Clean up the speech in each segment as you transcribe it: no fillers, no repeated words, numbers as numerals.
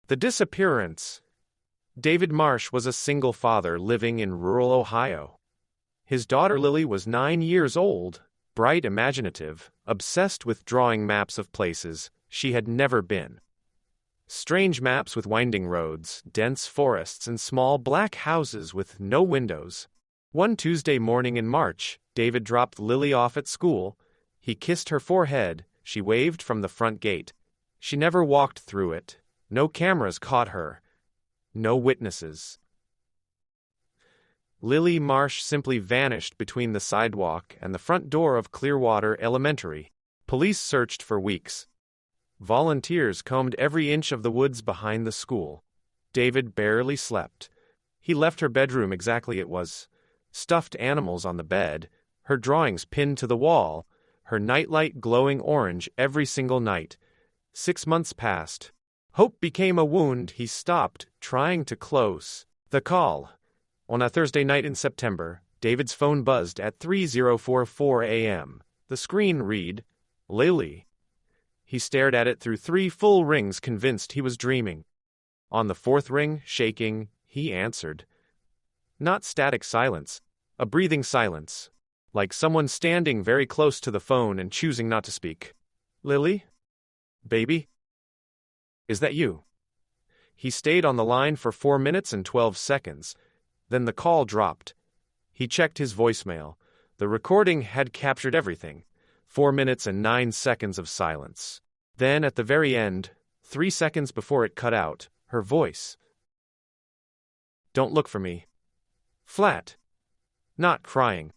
The disappearance. David Marsh was a single father living in rural Ohio. His daughter Lily was 9 years old, bright, imaginative, obsessed with drawing maps of places she had never been. Strange maps with winding roads, dense forests, and small black houses with no windows. One Tuesday morning in March, David dropped Lily off at school. He kissed her forehead. She waved from the front gate. She never walked through it. No cameras caught her. No witnesses. Lily Marsh simply vanished between the sidewalk and the front door of Clearwater Elementary. Police searched for weeks. Volunteers combed every inch of the woods behind the school. David barely slept. He left her bedroom exactly it was. Stuffed animals on the bed, her drawings pinned to the wall, her nightlight glowing orange every single night. 6 months passed. Hope became a wound he stopped trying to close. The call. On a Thursday night in September, David's phone buzzed at 3:44 a.m. The screen read, "Lily." He stared at it through 3 full rings, convinced he was dreaming. On the 4th ring, shaking, he answered. Not static silence, a breathing silence, like someone standing very close to the phone and choosing not to speak. "Lily? Baby? Is that you?" He stayed on the line for 4 minutes and 12 seconds. Then the call dropped. He checked his voicemail. The recording had captured everything. 4 minutes and 9 seconds of silence. Then at the very end, 3 seconds before it cut out, her voice. "Don't look for me." Flat. Not crying.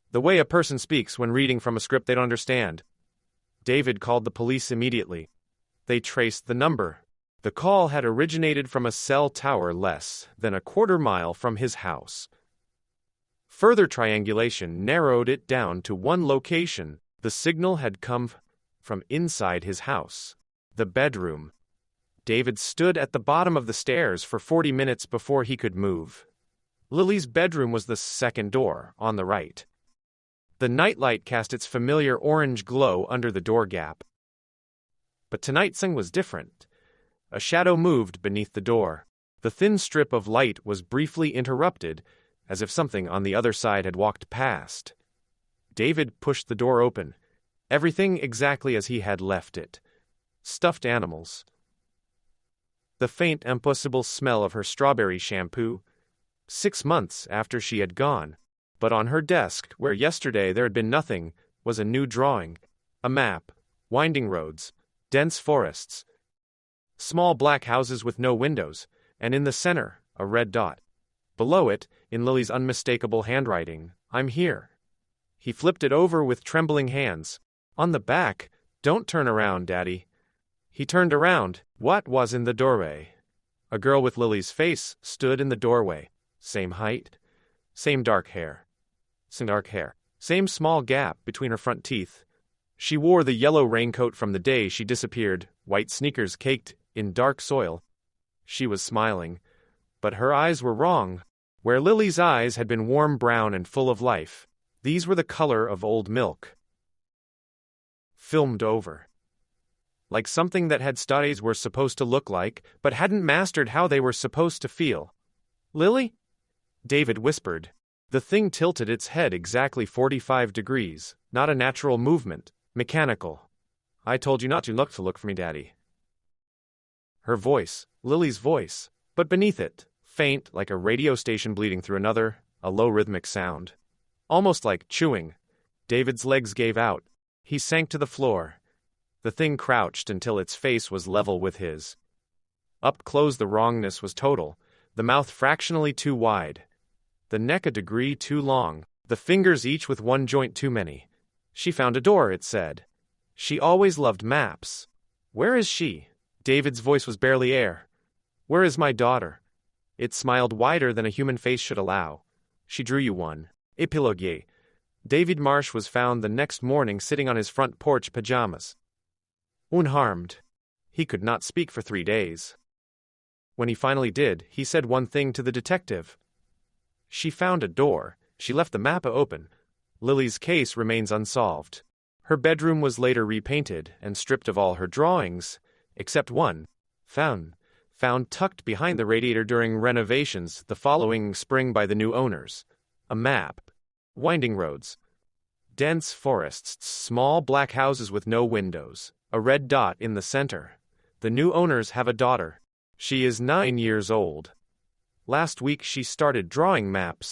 The way a person speaks when reading from a script they don't understand. David called the police immediately. They traced the number. The call had originated from a cell tower less than a quarter-mile from his house. Further triangulation narrowed it down to one location. The signal had come from inside his house. The bedroom. David stood at the bottom of the stairs for 40 minutes before he could move. Lily's bedroom was the second door, on the right. The nightlight cast its familiar orange glow under the door gap. But tonight's thing was different. A shadow moved beneath the door. The thin strip of light was briefly interrupted, as if something on the other side had walked past. David pushed the door open. Everything exactly as he had left it. Stuffed animals. The faint, impossible smell of her strawberry shampoo. 6 months after she had gone. But on her desk, where yesterday there had been nothing, was a new drawing. A map. Winding roads. Dense forests. Small black houses with no windows, and in the center, a red dot. Below it, in Lily's unmistakable handwriting, "I'm here." He flipped it over with trembling hands. On the back, "Don't turn around, Daddy." He turned around. What was in the doorway? A girl with Lily's face stood in the doorway. Same height. Same dark hair. Same small gap between her front teeth. She wore the yellow raincoat from the day she disappeared, white sneakers caked in dark soil. She was smiling, but her eyes were wrong. Where Lily's eyes had been warm brown and full of life, these were the color of old milk. Filmed over. Like something that had studies were supposed to look like, but hadn't mastered how they were supposed to feel. "Lily?" David whispered. The thing tilted its head exactly 45 degrees, not a natural movement, mechanical. "I told you not to look for me, Daddy." Her voice, Lily's voice, but beneath it, faint like a radio station bleeding through another, a low rhythmic sound. Almost like chewing. David's legs gave out. He sank to the floor. The thing crouched until its face was level with his. Up close the wrongness was total, the mouth fractionally too wide, the neck a degree too long, the fingers each with one joint too many. "She found a door," it said. "She always loved maps." "Where is she?" David's voice was barely air. "Where is my daughter?" It smiled wider than a human face should allow. "She drew you one." Epilogue. David Marsh was found the next morning sitting on his front porch pajamas. Unharmed. He could not speak for 3 days. When he finally did, he said one thing to the detective. "She found a door. She left the map open. Lily's case remains unsolved." Her bedroom was later repainted and stripped of all her drawings, except one. Found. found tucked behind the radiator during renovations the following spring by the new owners. A map. Winding roads. Dense forests, small black houses with no windows, a red dot in the center. The new owners have a daughter. She is 9 years old. Last week she started drawing maps.